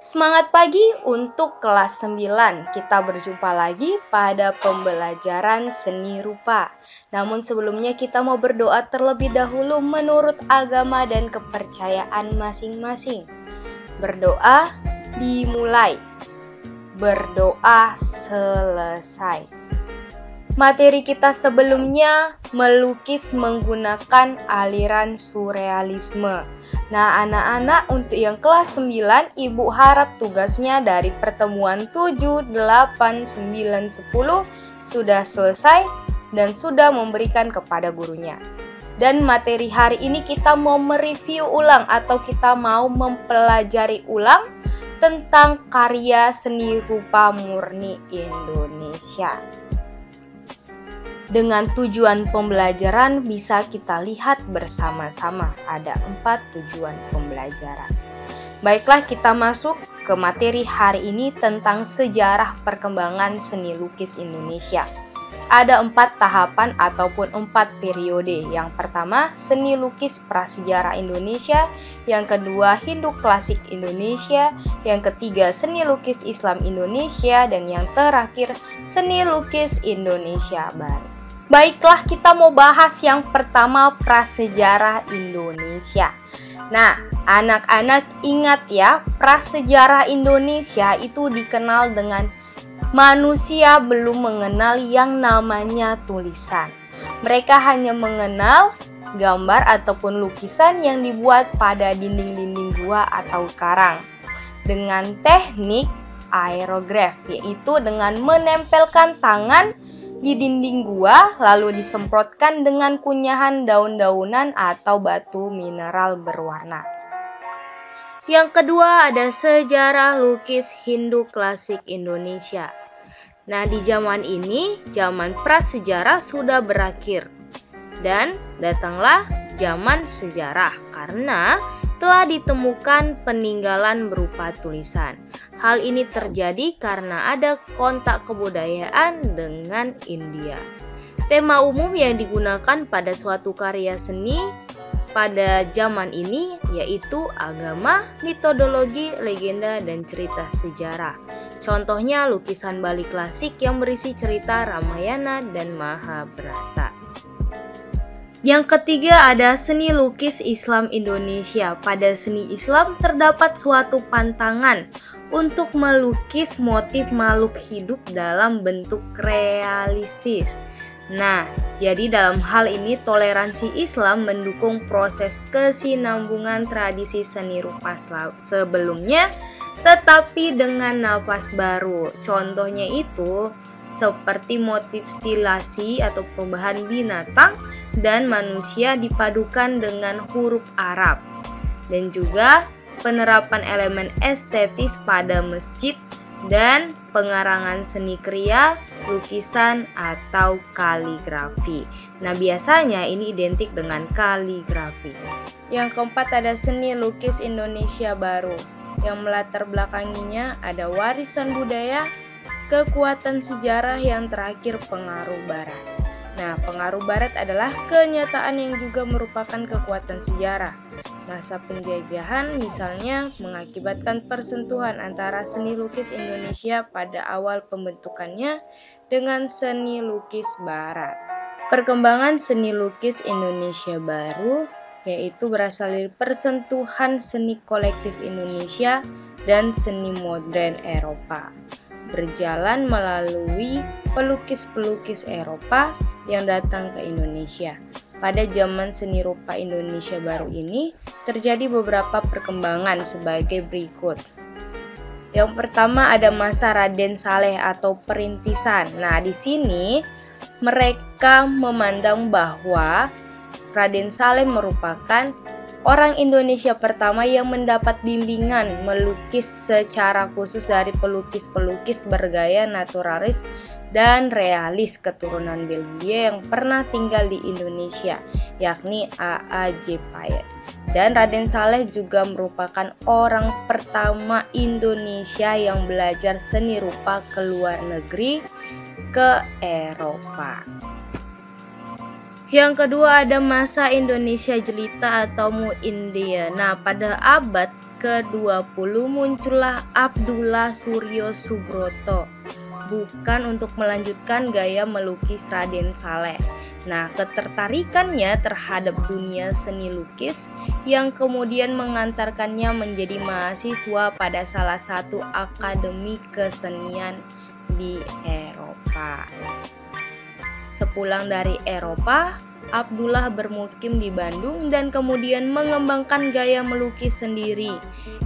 Semangat pagi untuk kelas 9. Kita berjumpa lagi pada pembelajaran seni rupa. Namun sebelumnya kita mau berdoa terlebih dahulu menurut agama dan kepercayaan masing-masing. Berdoa dimulai. Berdoa selesai. Materi kita sebelumnya melukis menggunakan aliran surrealisme. Nah, anak-anak untuk yang kelas 9, Ibu harap tugasnya dari pertemuan 7, 8, 9, 10 sudah selesai dan sudah memberikan kepada gurunya. Dan materi hari ini kita mau mereview ulang atau kita mau mempelajari ulang tentang karya seni rupa murni Indonesia. Dengan tujuan pembelajaran bisa kita lihat bersama-sama. Ada 4 tujuan pembelajaran. Baiklah, kita masuk ke materi hari ini tentang sejarah perkembangan seni lukis Indonesia. Ada 4 tahapan ataupun 4 periode. Yang pertama, seni lukis prasejarah Indonesia. Yang kedua, Hindu klasik Indonesia. Yang ketiga, seni lukis Islam Indonesia. Dan yang terakhir, seni lukis Indonesia Baru. Baiklah, kita mau bahas yang pertama, prasejarah Indonesia. Nah, anak-anak ingat ya, prasejarah Indonesia itu dikenal dengan manusia belum mengenal yang namanya tulisan. Mereka hanya mengenal gambar ataupun lukisan yang dibuat pada dinding-dinding gua atau karang dengan teknik aerograf, yaitu dengan menempelkan tangan di dinding gua lalu disemprotkan dengan kunyahan daun-daunan atau batu mineral berwarna. Yang kedua ada sejarah lukis Hindu klasik Indonesia. Nah, di zaman ini, zaman prasejarah sudah berakhir dan datanglah zaman sejarah karena telah ditemukan peninggalan berupa tulisan. Hal ini terjadi karena ada kontak kebudayaan dengan India. Tema umum yang digunakan pada suatu karya seni pada zaman ini yaitu agama, metodologi, legenda, dan cerita sejarah. Contohnya lukisan Bali klasik yang berisi cerita Ramayana dan Mahabharata. Yang ketiga ada seni lukis Islam Indonesia. Pada seni Islam terdapat suatu pantangan untuk melukis motif makhluk hidup dalam bentuk realistis. Nah, jadi dalam hal ini toleransi Islam mendukung proses kesinambungan tradisi seni rupa sebelumnya, tetapi dengan nafas baru. Contohnya itu seperti motif stilasi atau perubahan binatang dan manusia dipadukan dengan huruf Arab, dan juga penerapan elemen estetis pada masjid dan pengarangan seni kriya, lukisan, atau kaligrafi. Nah, biasanya ini identik dengan kaligrafi. Yang keempat ada seni lukis Indonesia Baru. Yang melatar belakanginya ada warisan budaya, kekuatan sejarah, yang terakhir pengaruh barat. Nah, pengaruh barat adalah kenyataan yang juga merupakan kekuatan sejarah. Masa penjajahan misalnya mengakibatkan persentuhan antara seni lukis Indonesia pada awal pembentukannya dengan seni lukis barat. Perkembangan seni lukis Indonesia Baru yaitu berasal dari persentuhan seni kolektif Indonesia dan seni modern Eropa, berjalan melalui pelukis-pelukis Eropa yang datang ke Indonesia. Pada zaman seni rupa Indonesia Baru ini terjadi beberapa perkembangan sebagai berikut. Yang pertama ada masa Raden Saleh atau perintisan. Nah, di sini mereka memandang bahwa Raden Saleh merupakan orang Indonesia pertama yang mendapat bimbingan melukis secara khusus dari pelukis-pelukis bergaya naturalis dan realis keturunan Belgia yang pernah tinggal di Indonesia, yakni A.A. Jepayet. Dan Raden Saleh juga merupakan orang pertama Indonesia yang belajar seni rupa ke luar negeri, ke Eropa. Yang kedua ada masa Indonesia Jelita atau Mu India. Nah, pada abad ke-20 muncullah Abdullah Suryo Subroto, bukan untuk melanjutkan gaya melukis Raden Saleh. Nah, ketertarikannya terhadap dunia seni lukis yang kemudian mengantarkannya menjadi mahasiswa pada salah satu akademi kesenian di Eropa. Sepulang dari Eropa, Abdullah bermukim di Bandung dan kemudian mengembangkan gaya melukis sendiri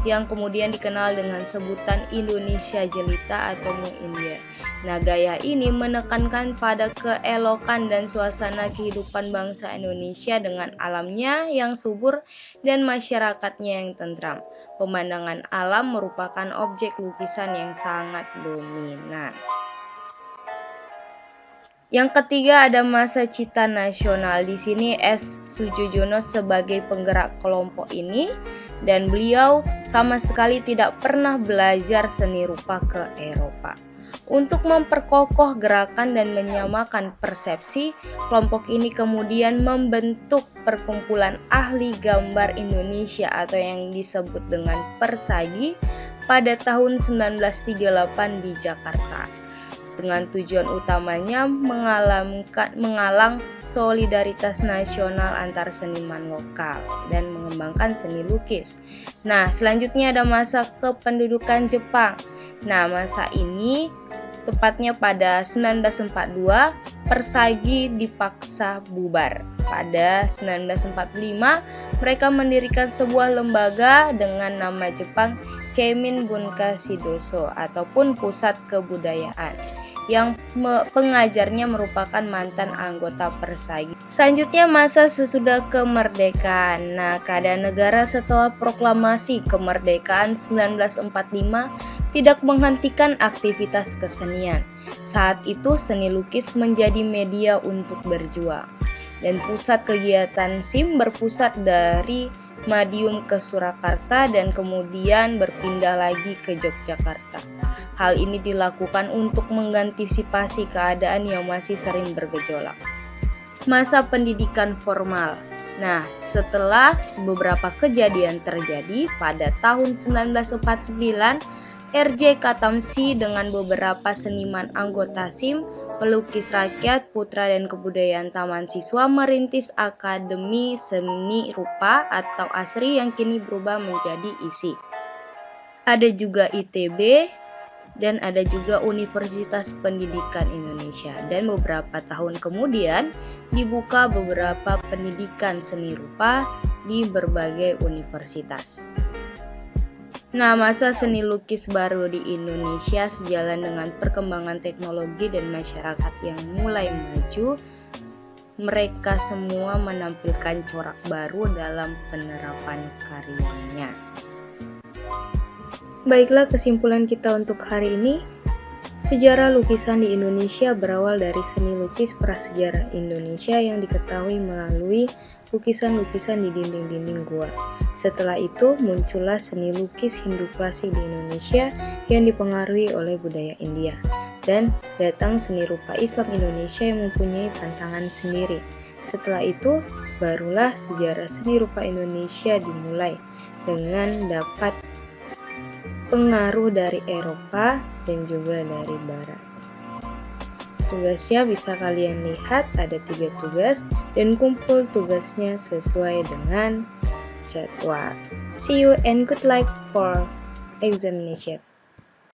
yang kemudian dikenal dengan sebutan Indonesia Jelita atau Mu India. Nah, gaya ini menekankan pada keelokan dan suasana kehidupan bangsa Indonesia dengan alamnya yang subur dan masyarakatnya yang tentram. Pemandangan alam merupakan objek lukisan yang sangat dominan. Yang ketiga ada masa cita nasional. Di sini S. Sujojono sebagai penggerak kelompok ini, dan beliau sama sekali tidak pernah belajar seni rupa ke Eropa. Untuk memperkokoh gerakan dan menyamakan persepsi, kelompok ini kemudian membentuk Perkumpulan Ahli Gambar Indonesia atau yang disebut dengan Persagi pada tahun 1938 di Jakarta. Dengan tujuan utamanya mengalang solidaritas nasional antar seniman lokal dan mengembangkan seni lukis. Nah, selanjutnya ada masa kependudukan Jepang. Nah, masa ini tepatnya pada 1942, Persagi dipaksa bubar. Pada 1945, mereka mendirikan sebuah lembaga dengan nama Jepang Keimin Bunka Shidoso ataupun Pusat Kebudayaan, yang pengajarnya merupakan mantan anggota Persagi. Selanjutnya masa sesudah kemerdekaan. Nah, keadaan negara setelah proklamasi kemerdekaan 1945 tidak menghentikan aktivitas kesenian. Saat itu seni lukis menjadi media untuk berjuang, dan pusat kegiatan SIM berpusat dari Madiun ke Surakarta dan kemudian berpindah lagi ke Yogyakarta. Hal ini dilakukan untuk mengantisipasi keadaan yang masih sering bergejolak. Masa pendidikan formal. Nah, setelah beberapa kejadian terjadi pada tahun 1949, RJ Katamsi dengan beberapa seniman anggota SIM, pelukis rakyat, putra dan kebudayaan Taman Siswa merintis Akademi Seni Rupa atau ASRI yang kini berubah menjadi ISI. Ada juga ITB dan ada juga Universitas Pendidikan Indonesia, dan beberapa tahun kemudian dibuka beberapa pendidikan seni rupa di berbagai universitas. Nah, masa seni lukis baru di Indonesia sejalan dengan perkembangan teknologi dan masyarakat yang mulai maju, mereka semua menampilkan corak baru dalam penerapan karyanya. Baiklah, kesimpulan kita untuk hari ini. Sejarah lukisan di Indonesia berawal dari seni lukis prasejarah Indonesia yang diketahui melalui lukisan-lukisan di dinding-dinding gua. Setelah itu muncullah seni lukis Hindu klasik di Indonesia yang dipengaruhi oleh budaya India, dan datang seni rupa Islam Indonesia yang mempunyai tantangan sendiri. Setelah itu barulah sejarah seni rupa Indonesia dimulai dengan dapat pengaruh dari Eropa dan juga dari Barat. Tugasnya bisa kalian lihat, ada 3 tugas dan kumpul tugasnya sesuai dengan jadwal. See you and good luck for examination.